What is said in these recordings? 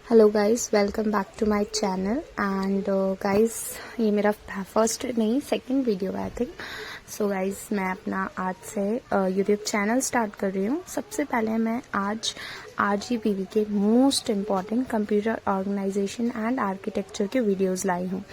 Hello guys, welcome back to my channel. And guys, ये मेरा first नहीं second video है आई थिंक। सो गाइस, मैं अपना आज से यूट्यूब चैनल स्टार्ट कर रही हूँ। सबसे पहले मैं आज RGPV के most important computer organisation and architecture के वीडियोस लाई हूँ,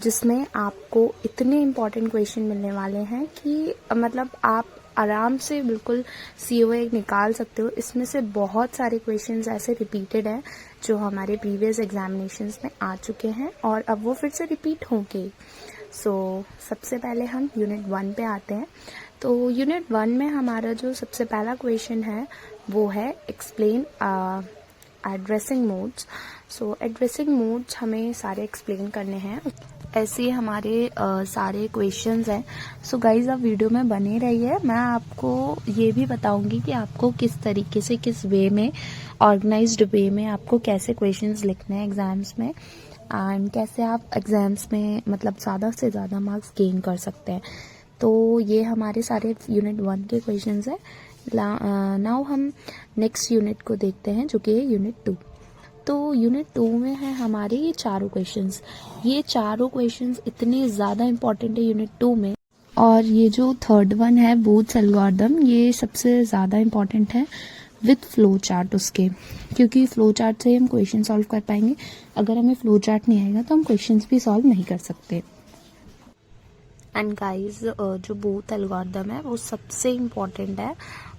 जिसमें आपको इतने इम्पॉर्टेंट क्वेश्चन मिलने वाले हैं कि मतलब आप आराम से बिल्कुल COA निकाल सकते हो। इसमें से बहुत सारे क्वेश्चंस ऐसे रिपीटेड हैं जो हमारे प्रीवियस एग्जामिनेशंस में आ चुके हैं और अब वो फिर से रिपीट होंगे। सबसे पहले हम यूनिट 1 पे आते हैं। तो यूनिट 1 में हमारा जो सबसे पहला क्वेश्चन है वो है explain addressing modes. Addressing modes हमें सारे एक्सप्लेन करने हैं। ऐसे हमारे सारे क्वेश्चंस हैं। सो गाइज, आप वीडियो में बने रहिए। मैं आपको ये भी बताऊंगी कि आपको किस तरीके से, किस वे में, ऑर्गेनाइज्ड वे में आपको कैसे क्वेश्चंस लिखने हैं एग्जाम्स में, एंड कैसे आप एग्जाम्स में मतलब ज़्यादा से ज़्यादा मार्क्स गेन कर सकते हैं। तो ये हमारे सारे यूनिट 1 के क्वेश्चंस हैं। नाउ हम नेक्स्ट यूनिट को देखते हैं, जो कि है यूनिट 2। तो यूनिट 2 में है हमारे ये चारों क्वेश्चंस। ये चारों क्वेश्चंस इतने ज़्यादा इंपॉर्टेंट है यूनिट 2 में। और ये जो थर्ड वन है बूथ्स एल्गोरिथम, ये सबसे ज़्यादा इंपॉर्टेंट है विथ फ्लो चार्ट उसके, क्योंकि फ्लो चार्ट से हम क्वेश्चन सॉल्व कर पाएंगे। अगर हमें फ्लो चार्ट नहीं आएगा तो हम क्वेश्चंस भी सॉल्व नहीं कर सकते। एंड गाइस, जो बूथ एल्गोरिथम है वो सबसे इम्पॉर्टेंट है,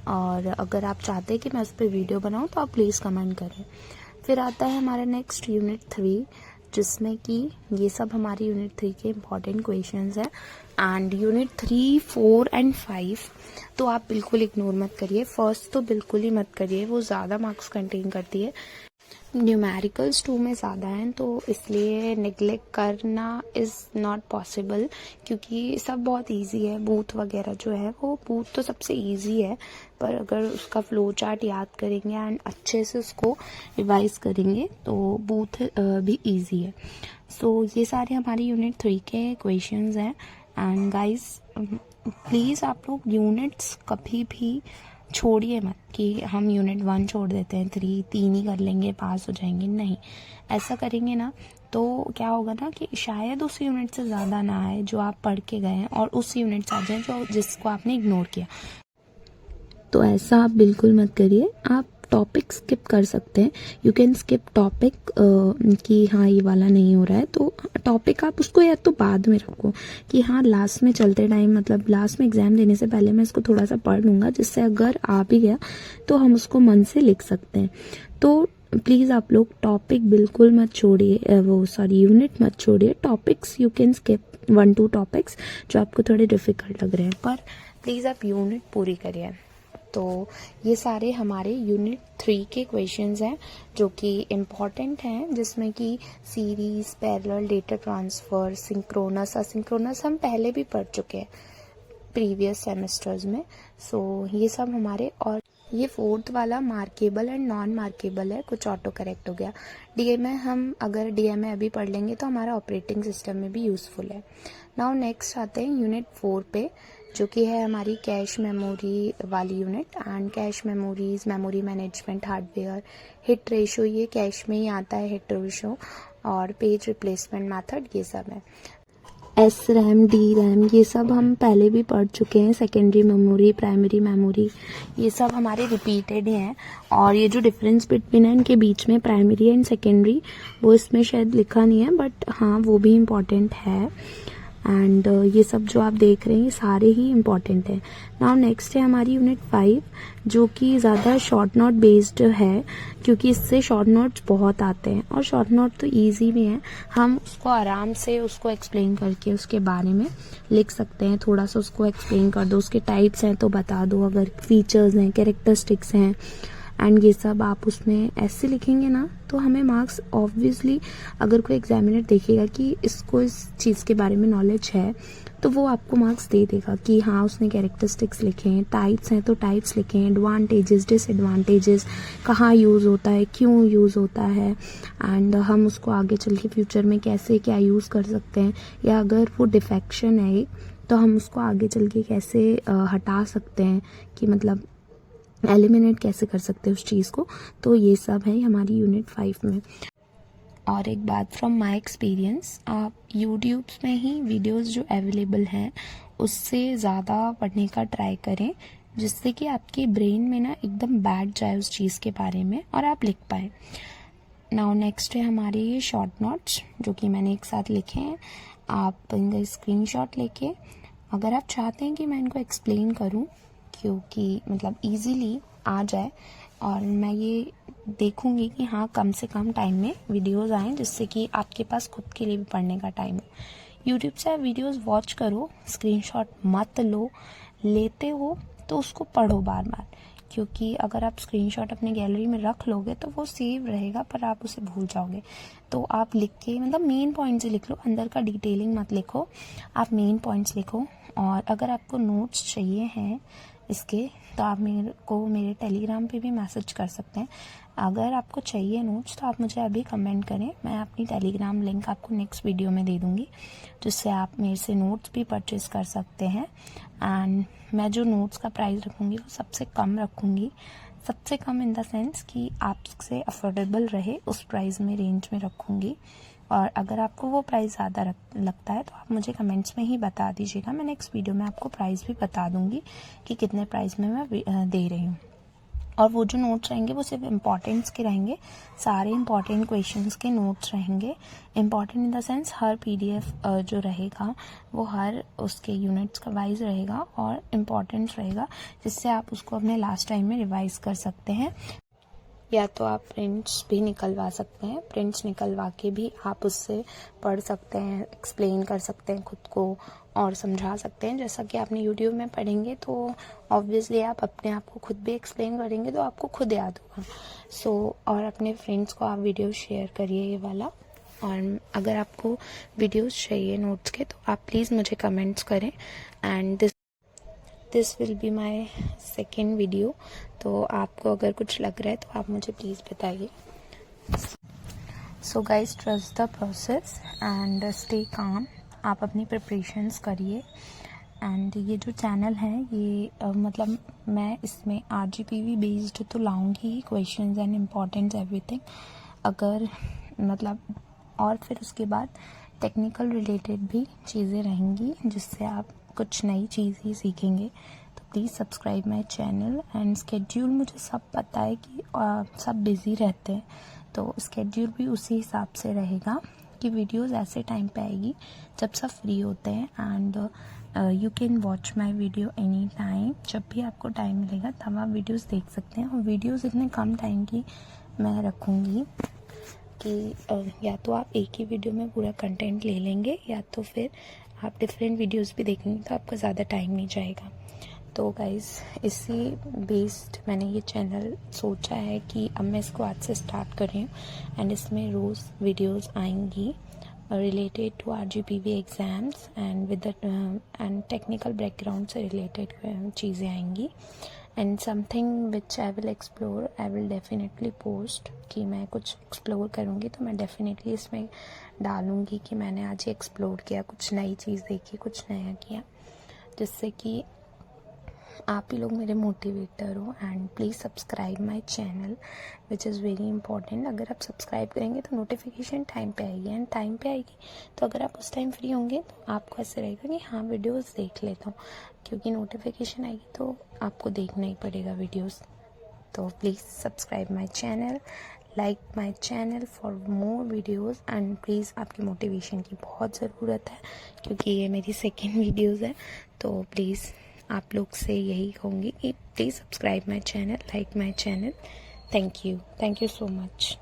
और अगर आप चाहते हैं कि मैं उस पर वीडियो बनाऊं तो आप प्लीज़ कमेंट करें। फिर आता है हमारा नेक्स्ट यूनिट 3, जिसमें कि ये सब हमारे यूनिट 3 के इम्पॉर्टेंट क्वेश्चंस हैं। एंड यूनिट 3, 4 एंड 5 तो आप बिल्कुल इग्नोर मत करिए। फर्स्ट तो बिल्कुल ही मत करिए, वो ज़्यादा मार्क्स कंटेन करती है। न्यूमेरिकल्स 2 में ज़्यादा हैं, तो इसलिए निगलेक्ट करना इज़ नॉट पॉसिबल, क्योंकि सब बहुत इजी है। बूथ वगैरह जो है, वो बूथ तो सबसे इजी है, पर अगर उसका फ्लो चार्ट याद करेंगे एंड अच्छे से उसको रिवाइज करेंगे तो बूथ भी इजी है। ये सारे हमारे यूनिट 3 के क्वेश्चंस हैं। एंड गाइस, प्लीज़ आप लोग यूनिट्स कभी भी छोड़िए मत कि हम यूनिट 1 छोड़ देते हैं, 3 ही कर लेंगे, पास हो जाएंगे। नहीं, ऐसा करेंगे ना तो क्या होगा ना कि शायद उस यूनिट से ज़्यादा ना आए जो आप पढ़ के गए हैं, और उस यूनिट से आ जाए जो जिसको आपने इग्नोर किया। तो ऐसा आप बिल्कुल मत करिए। आप टॉपिक स्किप कर सकते हैं। यू कैन स्किप टॉपिक कि हाँ ये वाला नहीं हो रहा है, तो टॉपिक आप उसको या तो बाद में रखो कि हाँ लास्ट में चलते टाइम, मतलब लास्ट में एग्जाम देने से पहले मैं इसको थोड़ा सा पढ़ लूँगा, जिससे अगर आ भी गया तो हम उसको मन से लिख सकते हैं। तो प्लीज़ आप लोग टॉपिक बिल्कुल मत छोड़िए, यूनिट मत छोड़िए। Topics you can skip 1-2 topics जो आपको थोड़े डिफिकल्ट लग रहे हैं, पर प्लीज़ आप यूनिट पूरी करिए। तो ये सारे हमारे यूनिट 3 के क्वेश्चंस हैं जो कि इम्पॉर्टेंट हैं, जिसमें कि series, parallel, data transfer, synchronous, asynchronous हम पहले भी पढ़ चुके हैं प्रीवियस सेमेस्टर्स में। ये सब हमारे, और ये फोर्थ वाला मार्केबल एंड नॉन मार्केबल है, कुछ ऑटो करेक्ट हो गया। DMA हम अगर DMA अभी पढ़ लेंगे तो हमारा ऑपरेटिंग सिस्टम में भी यूज़फुल है। नाउ नेक्स्ट आते हैं यूनिट 4 पे, जो कि है हमारी कैश मेमोरी वाली unit. And cash memories, memory management, hardware, hit ratio, ये कैश में ही आता है, हिट रेशो, और पेज रिप्लेसमेंट मेथड, ये सब है। SRAM, DRAM, ये सब हम पहले भी पढ़ चुके हैं। सेकेंडरी मेमोरी, प्राइमरी मेमोरी, ये सब हमारे रिपीटेड ही हैं। और ये जो डिफरेंस बिटवीन है इनके बीच में, प्राइमरी एंड सेकेंडरी, वो इसमें शायद लिखा नहीं है, बट हाँ वो भी इम्पॉर्टेंट है। एंड ये सब जो आप देख रहे हैं ये सारे ही इम्पॉर्टेंट हैं। नाउ नेक्स्ट है हमारी यूनिट 5, जो कि ज़्यादा शॉर्ट नोट बेस्ड है, क्योंकि इससे शॉर्ट नोट्स बहुत आते हैं, और शॉर्ट नोट तो इजी भी हैं। हम उसको आराम से उसको एक्सप्लेन करके उसके बारे में लिख सकते हैं। थोड़ा सा उसको एक्सप्लेन कर दो, उसके टाइप्स हैं तो बता दो, अगर फीचर्स हैं, कैरेक्टरिस्टिक्स हैं, एंड ये सब आप उसमें ऐसे लिखेंगे ना तो हमें मार्क्स ऑब्वियसली, अगर कोई एग्जामिनर देखेगा कि इसको इस चीज़ के बारे में नॉलेज है, तो वो आपको मार्क्स दे देगा कि हाँ उसने कैरेक्टरिस्टिक्स लिखे हैं, टाइप्स हैं तो टाइप्स लिखे हैं, एडवांटेजेस, डिसएडवांटेजेस, कहाँ यूज़ होता है, क्यों यूज़ होता है, एंड हम उसको आगे चल के फ्यूचर में कैसे क्या यूज़ कर सकते हैं, या अगर वो डिफेक्शन है तो हम उसको आगे चल के कैसे हटा सकते हैं, कि मतलब एलिमिनेट कैसे कर सकते हैं उस चीज़ को। तो ये सब है हमारी यूनिट 5 में। और एक बात फ्रॉम माय एक्सपीरियंस, आप यूट्यूब में ही वीडियोस जो अवेलेबल हैं उससे ज़्यादा पढ़ने का ट्राई करें, जिससे कि आपके ब्रेन में ना एकदम बैठ जाए उस चीज़ के बारे में और आप लिख पाए। नाउ नेक्स्ट है हमारे ये शॉर्ट नोट्स, जो कि मैंने एक साथ लिखे हैं। आप इनका स्क्रीनशॉट लेके, अगर आप चाहते हैं कि मैं इनको एक्सप्लेन करूं, क्योंकि मतलब इजीली आ जाए, और मैं ये देखूंगी कि हाँ कम से कम टाइम में वीडियोस आएँ, जिससे कि आपके पास खुद के लिए भी पढ़ने का टाइम है। यूट्यूब से आप वीडियोस वॉच करो, स्क्रीनशॉट मत लो, लेते हो तो उसको पढ़ो बार बार, क्योंकि अगर आप स्क्रीनशॉट अपने गैलरी में रख लोगे तो वो सेव रहेगा, पर आप उसे भूल जाओगे। तो आप लिख के, मतलब मेन पॉइंट्स ही लिख लो, अंदर का डिटेलिंग मत लिखो, आप मेन पॉइंट्स लिखो। और अगर आपको नोट्स चाहिए हैं इसके, तो आप मेरे को मेरे टेलीग्राम पे भी मैसेज कर सकते हैं। अगर आपको चाहिए नोट्स तो आप मुझे अभी कमेंट करें, मैं अपनी टेलीग्राम लिंक आपको नेक्स्ट वीडियो में दे दूँगी, जिससे आप मेरे से नोट्स भी परचेज़ कर सकते हैं। एंड मैं जो नोट्स का प्राइस रखूँगी वो सबसे कम रखूँगी, सबसे कम इन द सेंस कि आपसे अफोर्डेबल रहे, उस प्राइस में, रेंज में रखूँगी। और अगर आपको वो प्राइस ज़्यादा लगता है तो आप मुझे कमेंट्स में ही बता दीजिएगा, मैं नेक्स्ट वीडियो में आपको प्राइस भी बता दूँगी कि कितने प्राइस में मैं दे रही हूँ। और वो जो नोट्स रहेंगे वो सिर्फ इम्पॉर्टेंट्स के रहेंगे, सारे इम्पॉर्टेंट क्वेश्चंस के नोट्स रहेंगे। Important in the sense her PDF जो रहेगा वो हर उसके यूनिट्स का वाइज रहेगा और इम्पॉर्टेंट्स रहेगा, जिससे आप उसको अपने लास्ट टाइम में रिवाइज कर सकते हैं। या तो आप प्रिंट्स भी निकलवा सकते हैं, प्रिंट्स निकलवा के भी आप उससे पढ़ सकते हैं, एक्सप्लेन कर सकते हैं खुद को और समझा सकते हैं। जैसा कि आपने यूट्यूब में पढ़ेंगे तो ऑब्वियसली आप अपने आप को खुद भी एक्सप्लेन करेंगे तो आपको खुद याद होगा। और अपने फ्रेंड्स को आप वीडियो शेयर करिए ये वाला। और अगर आपको वीडियोस चाहिए नोट्स के तो आप प्लीज़ मुझे कमेंट्स करें। And this will be my second video, तो आपको अगर कुछ लग रहा है तो आप मुझे प्लीज़ बताइए। So guys, trust the process and stay calm. आप अपनी प्रिपरेशंस करिए। एंड ये जो चैनल है ये मतलब मैं इसमें RGPV बेस्ड तो लाऊंगी, क्वेश्चंस एंड इम्पॉर्टेंट्स एवरीथिंग, अगर मतलब, और फिर उसके बाद टेक्निकल रिलेटेड भी चीज़ें रहेंगी, जिससे आप कुछ नई चीज़ ही सीखेंगे। तो please subscribe my channel. And schedule मुझे सब पता है कि सब बिज़ी रहते हैं, तो स्केड्यूल भी उसी हिसाब से रहेगा कि वीडियोस ऐसे टाइम पे आएगी जब सब फ्री होते हैं। And you can watch my video any time, जब भी आपको टाइम मिलेगा तब आप वीडियोस देख सकते हैं। और वीडियोस इतने कम टाइम की मैं रखूँगी कि या तो आप एक ही वीडियो में पूरा कंटेंट ले लेंगे, या तो फिर आप डिफरेंट वीडियोस भी देखेंगे, तो आपका ज़्यादा टाइम नहीं जाएगा। तो गाइज़, इसी बेस्ड मैंने ये चैनल सोचा है कि अब मैं इसको आज से स्टार्ट कर रही हूँ। एंड इसमें रोज़ वीडियोस आएंगी related to RGPV exams and with and technical background से रिलेटेड चीज़ें आएंगी। And something which I will explore, I will definitely post, कि मैं कुछ एक्सप्लोर करूँगी तो मैं डेफिनेटली इसमें डालूँगी कि मैंने आज ये एक्सप्लोर किया, कुछ नई चीज़ देखी, कुछ नया किया, जिससे कि आप ही लोग मेरे मोटिवेटर हो। And please subscribe my channel which is very important. अगर आप सब्सक्राइब करेंगे तो नोटिफिकेशन टाइम पे आएगी, एंड टाइम पे आएगी तो अगर आप उस टाइम फ्री होंगे तो आपको ऐसे रहेगा कि हाँ वीडियोस देख लेता हूँ, क्योंकि नोटिफिकेशन आएगी तो आपको देखना ही पड़ेगा वीडियोस। तो please subscribe my channel, like my channel for more videos. And please आपकी मोटिवेशन की बहुत ज़रूरत है, क्योंकि ये मेरी सेकेंड वीडियोज़ है। तो प्लीज़ आप लोग से यही कहूँगी कि please subscribe my channel, like my channel. Thank you so much.